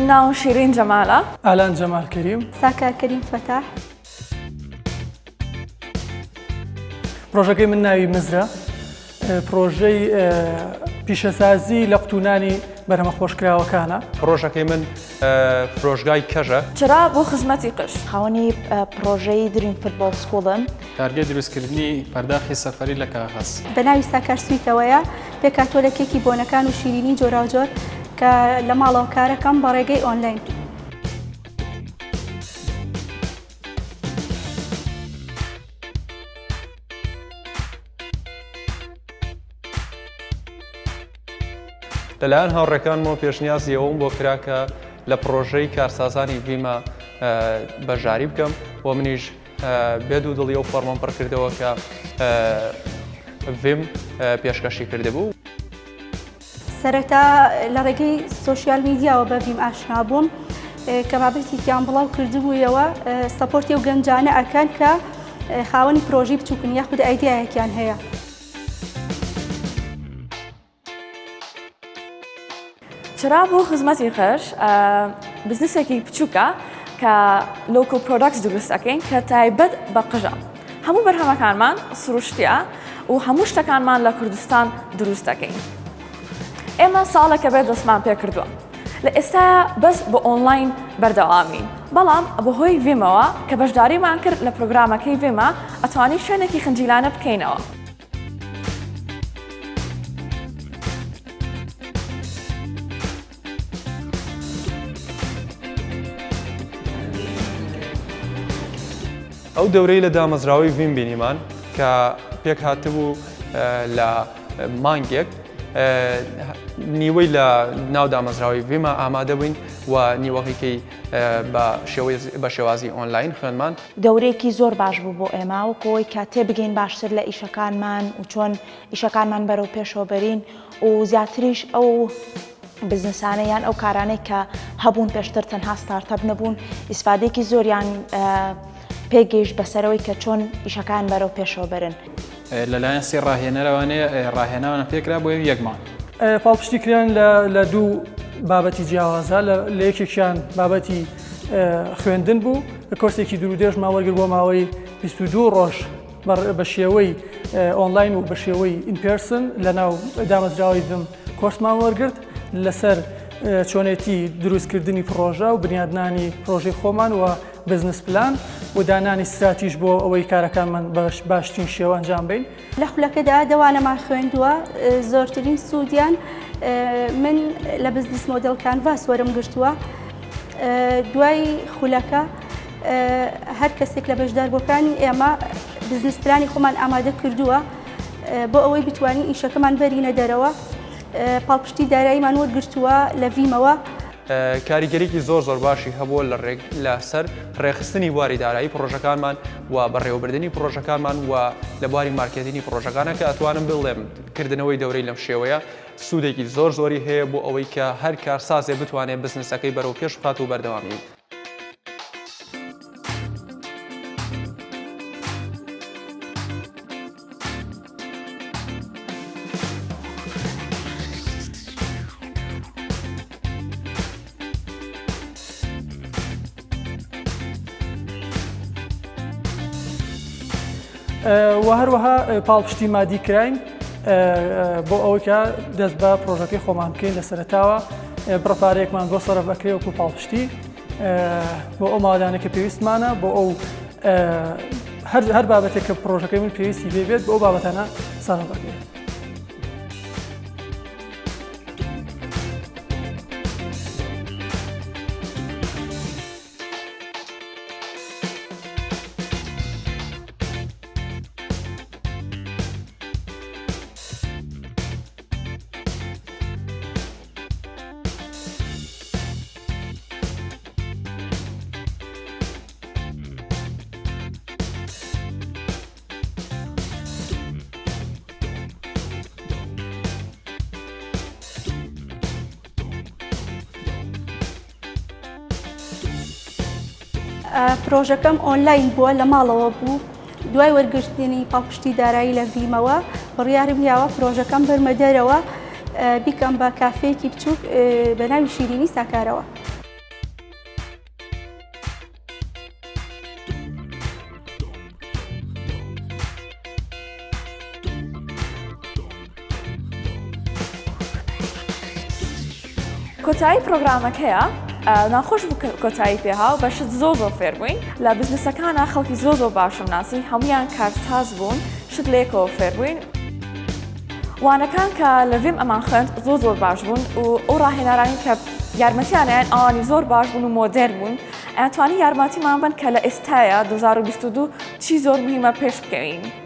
من ناو شيرين جمالة. آلان جمال كريم. ساكر كريم فتاح. پرۆژەکەی من ناوی مزرە، پرۆژەی پیشەسازی لە قوتونانی بەرهەمە خۆشکراوەکانە. پرۆژەکەی من فرۆژگای کەژە. چرا بۆ خزمەتی قش. خاوەنی پرۆژەی دریم فوتبۆڵ سکوڵم. کارگەی دروستکردنی پەرداخی سەفەری لە کاغەز. بە ناوی ساکار سویتەوەیە، پێکهاتووە لە کێکی بۆنەکان و شیرینی جۆراوجۆر کە لە ماڵەوە کارەکەم بە ڕێگەی ئۆنلاین. لەلایەن هاوڕێکانمەوە پێشنیازیەوەم بۆ کرا کە لە پرۆژەی کارسازانی ڤیما بەژاری بکەم بۆ منیش بێد و دڵی و فەرمۆم پڕ کردەوە کە ڤیم پێشکەشی کردهبوو. سەرەتا لە ڕێگەی سۆشیال میدیاوە بە ڤیم ئاشنا بووم کە بابەتی تیان بڵاو کردبوویەوە سەپۆرتی و گەنجانە ئەکەن کە خاوەنی پرۆژەی بچووکن یاخود ئایدیایەکیان هەیە. چرا بۆ خزمەتی قش بزنسێکی بچووکە کە لۆکۆ پرۆداکتس دروست دەکەین کە تایبەت بە قژە. هەموو بەرهەمەکانمان سروشتیە و هەموو شتەکانمان لە کوردستان دروست دەکەین. ئێمە ساڵێکە بێت دەستمان پێ کردووە. لە ئێستاە بەس بە ئۆنلاین بەردەوامین. بەڵام بەهۆی ڤیمەوە کە بەشداریمان کرد لە پرۆگرامەکەی ڤیمە ئەتوانی شوێنێکی خنجیلانە بکەینەوە. ئەو دەورەی لە دامەزراوی ڤیم بینیمان کە پێک هاتبوو لە مانگێک نیوەی لە ناو دامەزراوی ڤیمە ئامادە بووین و نیوەڕێکی بە شێوازی ئۆنلاین خوێنمان. دەورێکی زۆر باش بوو بۆ ئێمە و کۆی کە تێبگەین باشتر لە ئیشەکانمان و چۆن ئیشەکانمان بەرەو پێشەوە بەرین و زیاتریش ئەو بزنسانەیان ئەو کارانەی کە هەبوون پێشتر تەنها ستارتەپ نەبوون ئیسفادێکی زۆریان پێگەیشت بەسەرەوەی کە چۆن ئیشەکان بەرەو پێشەوە بەرن. لەلایەن سێ ڕاهێنەرەوانەیە ڕاهێناوانە پێکرا بۆ یەکمان. پاڵپشتیکریان لە دوو بابەتی جیاوازە لە یەکێکیان بابەتی خوێندن بوو کۆرسێکی دوورودێژمان وەرگرت بۆ ماوەی 22 ڕۆژ بە شێوەی ئۆنلاین و بە شێوەی ئینپێرسن لە ناو دامەزراوی ڤیم کۆرسمان وەرگرت لەسەر چۆنێتی دروستکردنی پرۆژە و بنیادنانی پرۆژەی خۆمان و بزنس پلان و دانانی استراتیژ بۆ ئەوەی کارەکانمان باشترین شێوە ئەنجام بدەین. لە خولەکەدا دەوانەمان خوێندووە زۆرترین سوودیان من لە بزنس مۆدێڵ کانڤاس وەرم گرتووە. دوای خولەکە هەر کەسێک لە بەشداربووەکانی ئێمە بزنس پلانی خۆمان ئامادە کردووە بۆ ئەوەی بتوانین ئیشەکەمان بەرینە دەرەوە. پاڵپشتی داراییمان وەرگرتووە لە ڤیمەوە. کاریگەریکی زۆر باشی هەبووە لەسەر ڕێخستنی واری دارایی پرۆژەکانمان و بەڕێوەبردننی پرۆژەکانمان و لە بواری مارکێتینی پرۆژەکانە کە ئەتوانم بڵێم کردنەوەی دەورەی لەم شێوەیە سوودێکی زۆری هەیە بۆ ئەوەی کە هەر کارسازێ بتوانێت بزنسەکەی بەرەو پێش بخات و بەردەوامی. و هەروەها پاڵپشتی مادی کراین بۆ ئەوەی کە دەست بە پرۆژەکەی خۆمان بکەین لە سەرەتاوە بڕپارەیەکمان بۆ سەرف بەکرێ وەکو پاڵپشتی بۆ ئەو مادانە کە پێویستمانە بۆ ئەو هەر بابەتێک کە پرۆژەکەی من پێویستی بێت بۆ ئەو بابەتانە سەرف بەکرێت. پرۆژەکەم ئۆنلاین بووە لە ماڵەوە بوو. دوای وەرگرتنی پاڵپشتی دارایی لە ڤیمەوە بڕیارم یاوە پرۆژەکەم بەرمە دەرەوە بیکەم بە کافەیەکی بچووک بە ناوی شیرینی ساکارەوە. کۆتایی پرۆگرامەکەیە ناخۆش کۆتایی پێها و بەشت زۆ فێر بووین لە بزنسەکانە خەڵکی زۆ باشم ناسی هەمویان کارساز بوون شت لێکەوە فێر بووین وانەکان کە لە ڤیم ئەمان خوێند زۆر باش بوون و ئەو ڕاهێنەرانی کە یارمەتیانیان ئەوانی زۆر باش بوون و مۆدێر بوون ئەتوانی یارمەتیمان بن کە لە ئێستایە 2022 چی زۆر مهمە پێش بکەوین.